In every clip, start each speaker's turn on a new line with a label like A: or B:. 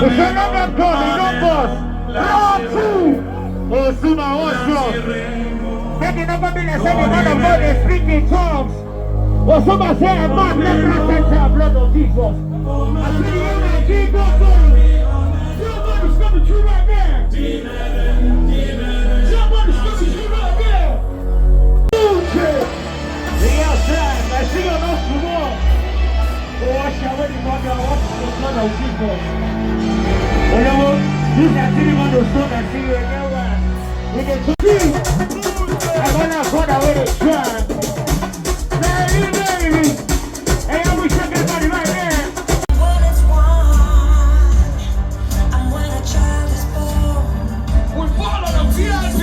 A: If you're not God, they don't boss. Law two. Oh, Suma, what's wrong? Make it never be the same man of God, they speak in tongues. Well, somebody say, a man left right center, blood of Jesus. I see the energy, God, somebody's coming through right there. Somebody's coming through right there. Okay. The outside, I see your nose to more. Oh, watch out, when you walk out, watch the blood of Jesus. Oh, no, this is the man of God, I see you again. We get to see. I'm gonna put away the trash. Baby. Hey, I wish everybody right there.
B: When it's one, and when a child is born,
A: We follow the VIP.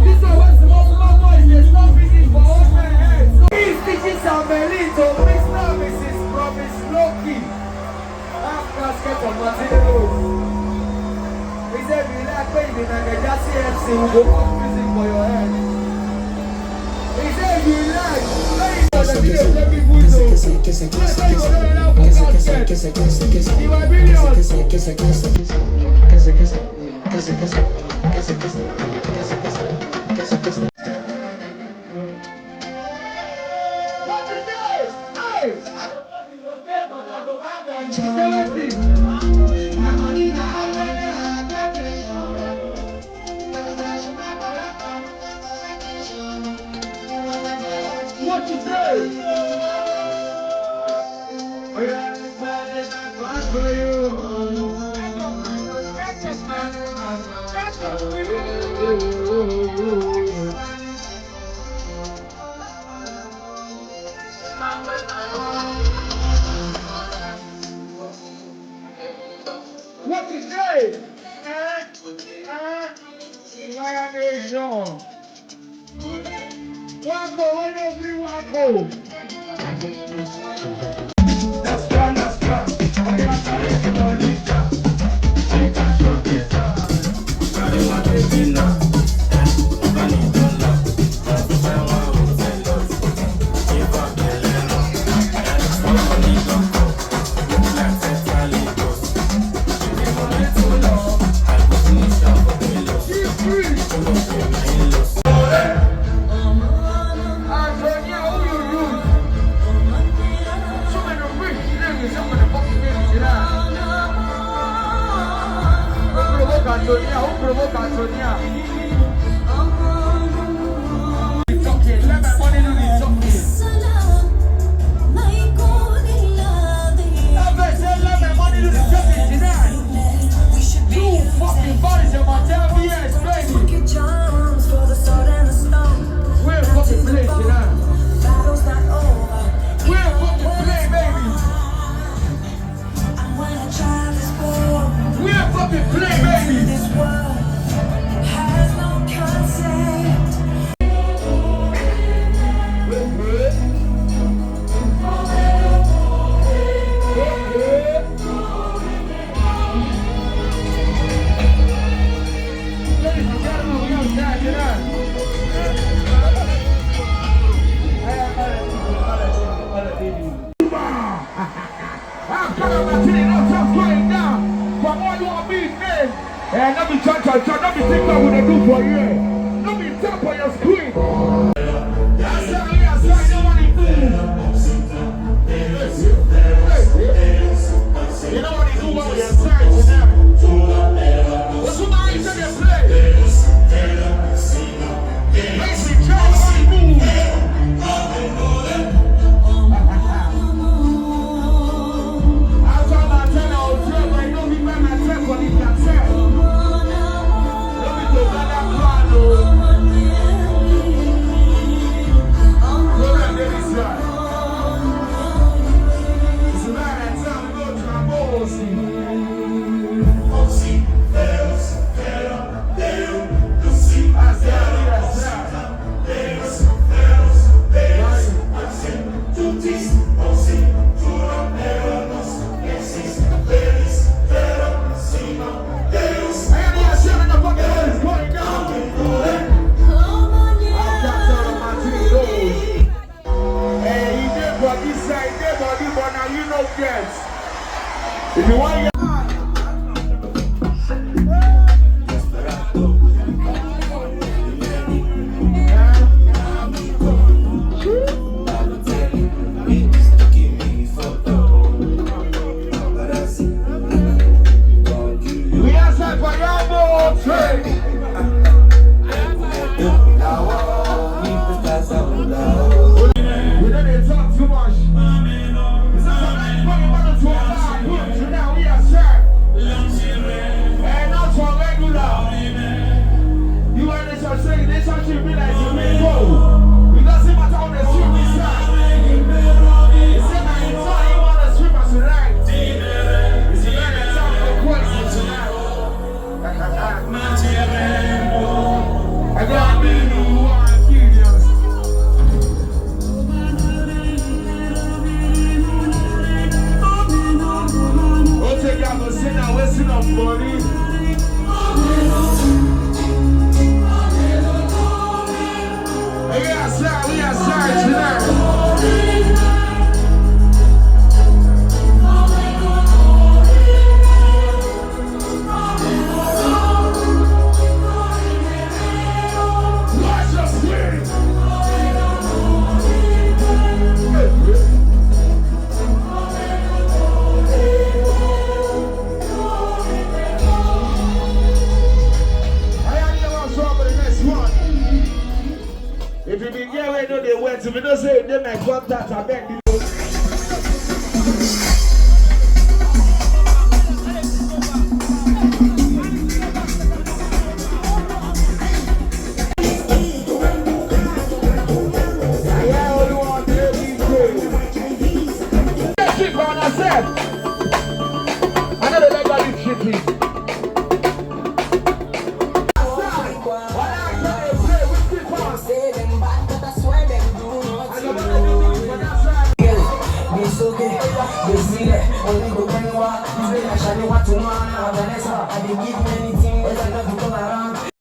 C: This is what's the most of my voice. There's no business for all my heads. These stitches are Melito. Miss Mrs. Promise Loki. Half basket of materials. He said, you like baby, and I just CFC will go up music for your head. He said, you like baby, for the video, let me put you. Let's say you're going out for basket. You are billions. What is this? Hey! What you say? Oh yeah, that's for you. What you say? Lion Nation. One go, one every one go. That's right, that's right. I got Antonia, who provoke Antonia? Talking, let my money do the talking. Let my money do the talking tonight. Two fucking bodies in my TBS, baby. We're fucking play tonight. We're fucking play, baby. We're fucking play, baby.
B: This world has no concept.
A: Ladies and gentlemen, we outside tonight. I'm coming back to the north just going down. From all you are being made. And let me touch, let me think what we do for you. Let me tap on your screen. That's how you are saying nobody do. You know what they do while you're inside to them. What's what I tell you play? Basic job, money move. If you want to if you been here, we know they went. If you don't say they might contact, I beg you.
B: Only go bring what, this way I shall know what to know. I give anything, but I love to come around.